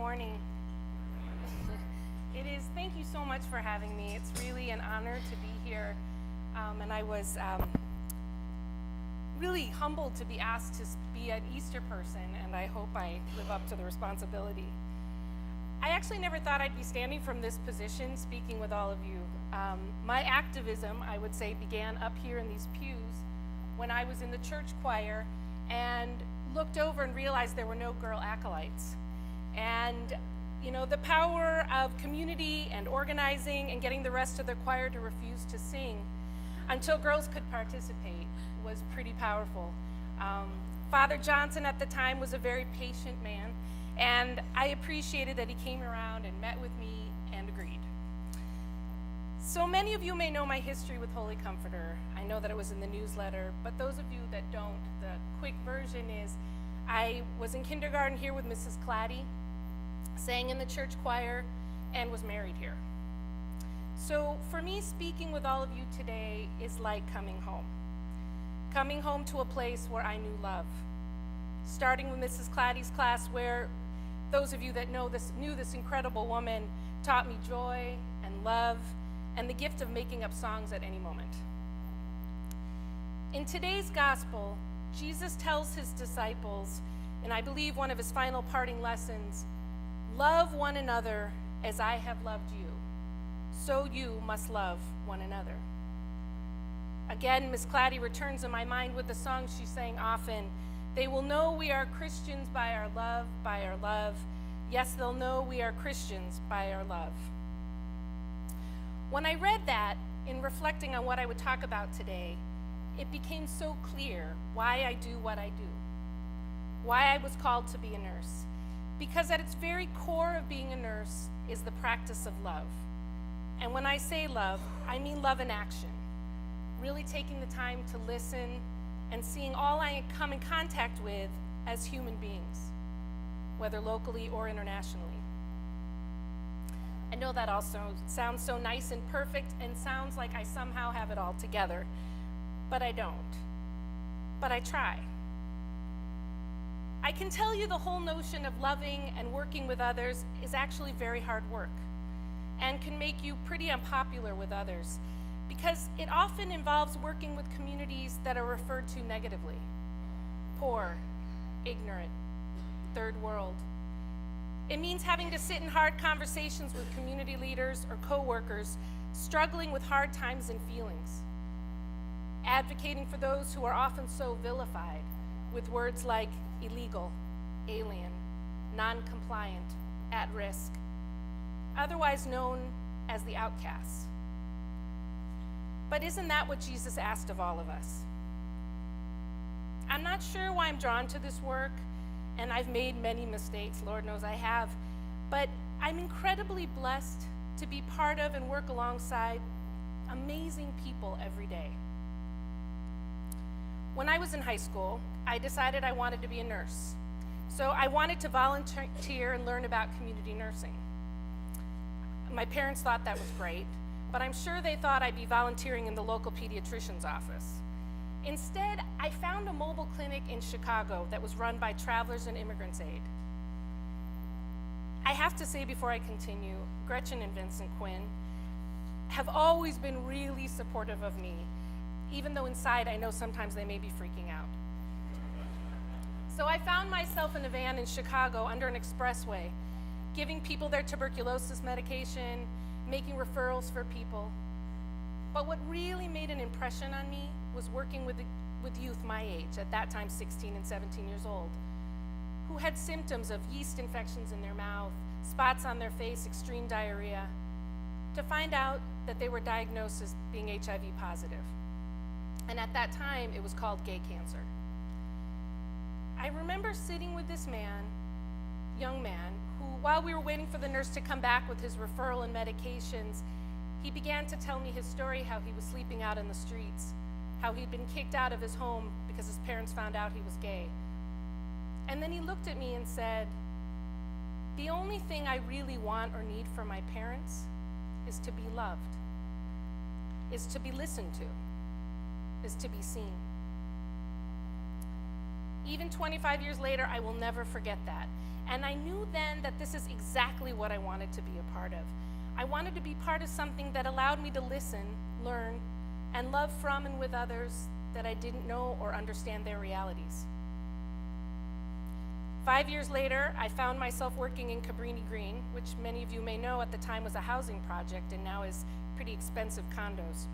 morning. Thank you so much for having me. It's really an honor to be here. And I was really humbled to be asked to be an Easter person, and I hope I live up to the responsibility. I actually never thought I'd be standing from this position speaking with all of you. My activism, I would say, began up here in these pews when I was in the church choir and looked over and realized there were no girl acolytes. And the power of community and organizing and getting the rest of the choir to refuse to sing until girls could participate was pretty powerful. Father Johnson at the time was a very patient man, and I appreciated that he came around and met with me and agreed. So many of you may know my history with Holy Comforter. I know that it was in the newsletter, but those of you that don't, the quick version is I was in kindergarten here with Mrs. Claddy, sang in the church choir, and was married here. So for me, speaking with all of you today is like coming home to a place where I knew love. Starting with Mrs. Claddy's class, where those of you that knew this incredible woman taught me joy and love and the gift of making up songs at any moment. In today's gospel, Jesus tells his disciples, and I believe one of his final parting lessons, love one another as I have loved you, so you must love one another. Again, Miss Claddy returns in my mind with the song she sang often, they will know we are Christians by our love, by our love. Yes, they'll know we are Christians by our love. When I read that, in reflecting on what I would talk about today, it became so clear why I do what I do, why I was called to be a nurse. Because at its very core of being a nurse is the practice of love. And when I say love, I mean love in action. Really taking the time to listen and seeing all I come in contact with as human beings, whether locally or internationally. I know that also sounds so nice and perfect and sounds like I somehow have it all together, but I don't. But I try. I can tell you the whole notion of loving and working with others is actually very hard work and can make you pretty unpopular with others because it often involves working with communities that are referred to negatively. Poor, ignorant, third world. It means having to sit in hard conversations with community leaders or coworkers struggling with hard times and feelings. Advocating for those who are often so vilified with words like illegal, alien, non-compliant, at risk, otherwise known as the outcasts. But isn't that what Jesus asked of all of us? I'm not sure why I'm drawn to this work, and I've made many mistakes, Lord knows I have, but I'm incredibly blessed to be part of and work alongside amazing people every day. When I was in high school, I decided I wanted to be a nurse. So I wanted to volunteer and learn about community nursing. My parents thought that was great, but I'm sure they thought I'd be volunteering in the local pediatrician's office. Instead, I found a mobile clinic in Chicago that was run by Travelers and Immigrants Aid. I have to say before I continue, Gretchen and Vincent Quinn have always been really supportive of me, even though inside I know sometimes they may be freaking out. So I found myself in a van in Chicago under an expressway, giving people their tuberculosis medication, making referrals for people. But what really made an impression on me was working with youth my age, at that time 16 and 17 years old, who had symptoms of yeast infections in their mouth, spots on their face, extreme diarrhea, to find out that they were diagnosed as being HIV positive. And at that time, it was called gay cancer. I remember sitting with this man, young man, who, while we were waiting for the nurse to come back with his referral and medications, he began to tell me his story, how he was sleeping out in the streets, how he'd been kicked out of his home because his parents found out he was gay. And then he looked at me and said, the only thing I really want or need from my parents is to be loved, is to be listened to, is to be seen. Even 25 years later, I will never forget that. And I knew then that this is exactly what I wanted to be a part of. I wanted to be part of something that allowed me to listen, learn, and love from and with others that I didn't know or understand their realities. 5 years later, I found myself working in Cabrini Green, which many of you may know at the time was a housing project and now is pretty expensive condos.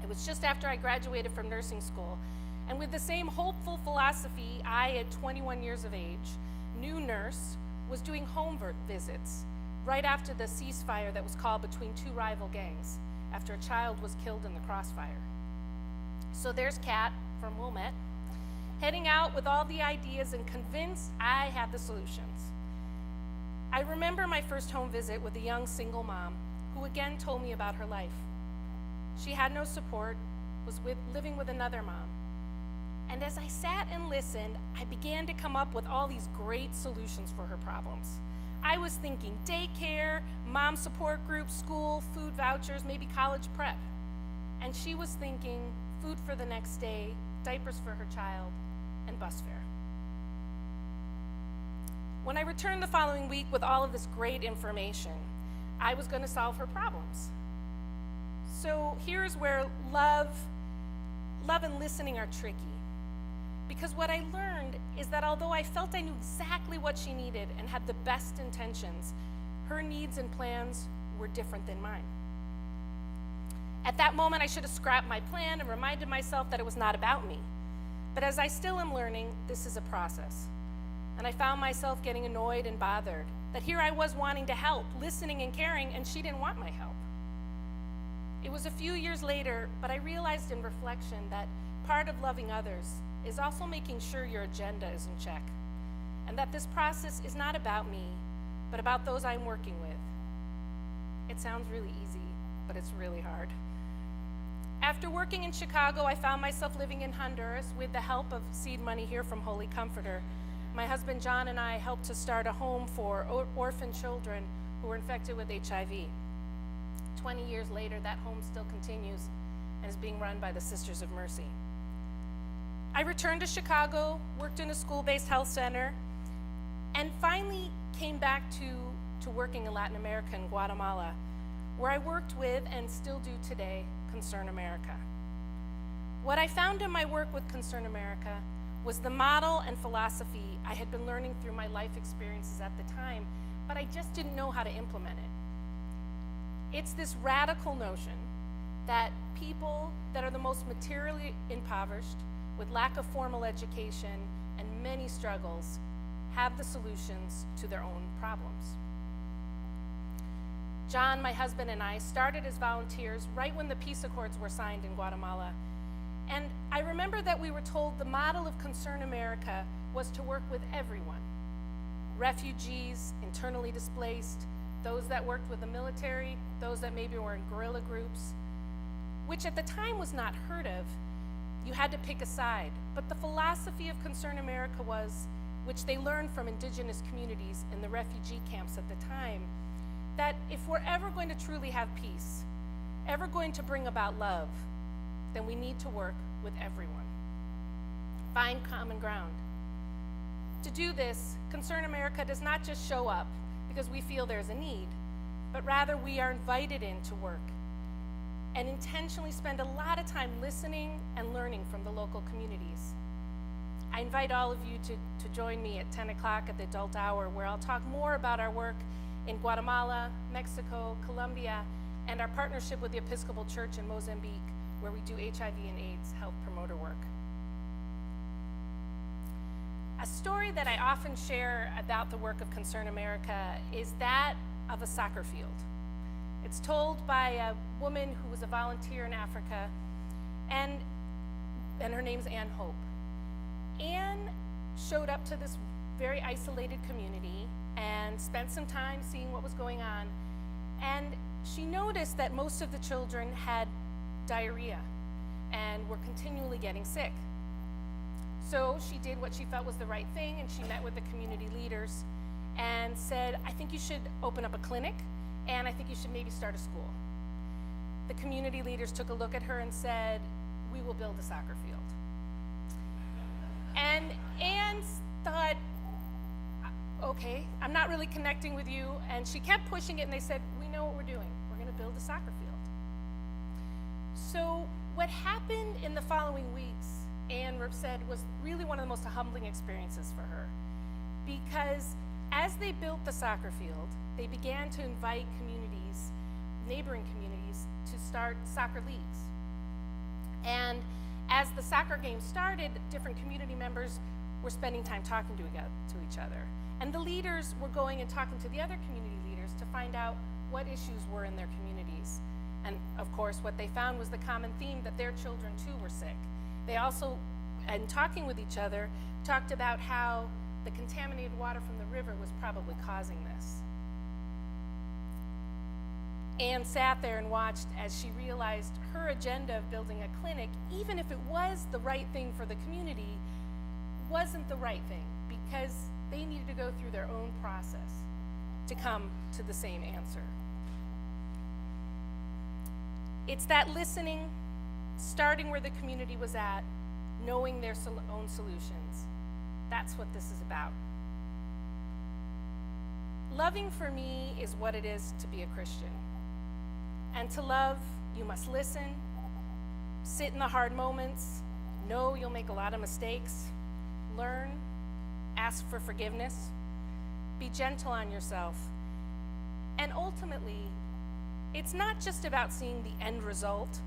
It was just after I graduated from nursing school, and with the same hopeful philosophy, I, at 21 years of age, new nurse, was doing home visits right after the ceasefire that was called between two rival gangs after a child was killed in the crossfire. So there's Kat from Wilmette, heading out with all the ideas and convinced I had the solutions. I remember my first home visit with a young single mom who again told me about her life. She had no support, was living with another mom. And as I sat and listened, I began to come up with all these great solutions for her problems. I was thinking daycare, mom support group, school, food vouchers, maybe college prep. And she was thinking food for the next day, diapers for her child, and bus fare. When I returned the following week with all of this great information, I was going to solve her problems. So here's where love and listening are tricky. Because what I learned is that although I felt I knew exactly what she needed and had the best intentions, her needs and plans were different than mine. At that moment, I should have scrapped my plan and reminded myself that it was not about me. But as I still am learning, this is a process. And I found myself getting annoyed and bothered that here I was wanting to help, listening and caring, and she didn't want my help. It was a few years later, but I realized in reflection that part of loving others is also making sure your agenda is in check, and that this process is not about me, but about those I'm working with. It sounds really easy, but it's really hard. After working in Chicago, I found myself living in Honduras with the help of seed money here from Holy Comforter. My husband John and I helped to start a home for orphan children who were infected with HIV. 20 years later, that home still continues and is being run by the Sisters of Mercy. I returned to Chicago, worked in a school-based health center, and finally came back to working in Latin America and Guatemala, where I worked with, and still do today, Concern America. What I found in my work with Concern America was the model and philosophy I had been learning through my life experiences at the time, but I just didn't know how to implement it. It's this radical notion that people that are the most materially impoverished, with lack of formal education and many struggles, have the solutions to their own problems. John, my husband, and I started as volunteers right when the peace accords were signed in Guatemala. And I remember that we were told the model of Concern America was to work with everyone: refugees, internally displaced, those that worked with the military, those that maybe were in guerrilla groups, which at the time was not heard of. You had to pick a side. But the philosophy of Concern America was, which they learned from indigenous communities in the refugee camps at the time, that if we're ever going to truly have peace, ever going to bring about love, then we need to work with everyone. Find common ground. To do this, Concern America does not just show up because we feel there's a need, but rather we are invited in to work and intentionally spend a lot of time listening and learning from the local communities. I invite all of you to join me at 10 o'clock at the adult hour, where I'll talk more about our work in Guatemala, Mexico, Colombia, and our partnership with the Episcopal Church in Mozambique, where we do HIV and AIDS health promoter work. A story that I often share about the work of Concern America is that of a soccer field. It's told by a woman who was a volunteer in Africa, and her name's Ann Hope. Ann showed up to this very isolated community and spent some time seeing what was going on, and she noticed that most of the children had diarrhea and were continually getting sick. So she did what she felt was the right thing, and she met with the community leaders and said, I think you should open up a clinic, and I think you should maybe start a school. The community leaders took a look at her and said, we will build a soccer field. And times thought, okay, I'm not really connecting with you. And she kept pushing it, and they said, we know what we're doing. We're going to build a soccer field. So what happened in the following weeks, Anne said, was really one of the most humbling experiences for her. Because as they built the soccer field, they began to invite communities, neighboring communities, to start soccer leagues. And as the soccer game started, different community members were spending time talking to each other. And the leaders were going and talking to the other community leaders to find out what issues were in their communities. And of course, what they found was the common theme that their children too were sick. They also, in talking with each other, talked about how the contaminated water from the river was probably causing this. Anne sat there and watched as she realized her agenda of building a clinic, even if it was the right thing for the community, wasn't the right thing, because they needed to go through their own process to come to the same answer. It's that listening, starting where the community was at, knowing their own solutions. That's what this is about. Loving for me is what it is to be a Christian. And to love, you must listen, sit in the hard moments, know you'll make a lot of mistakes, learn, ask for forgiveness, be gentle on yourself. And ultimately, it's not just about seeing the end result,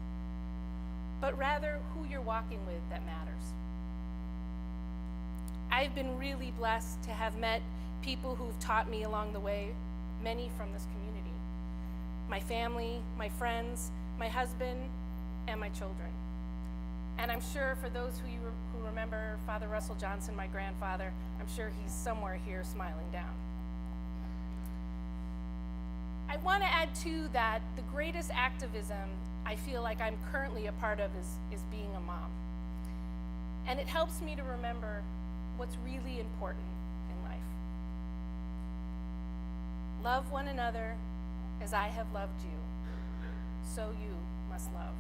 but rather who you're walking with that matters. I've been really blessed to have met people who've taught me along the way, many from this community. My family, my friends, my husband, and my children. And I'm sure for those who remember Father Russell Johnson, my grandfather, I'm sure he's somewhere here smiling down. I want to add too that the greatest activism I feel like I'm currently a part of is being a mom. And it helps me to remember what's really important in life. Love one another as I have loved you, so you must love.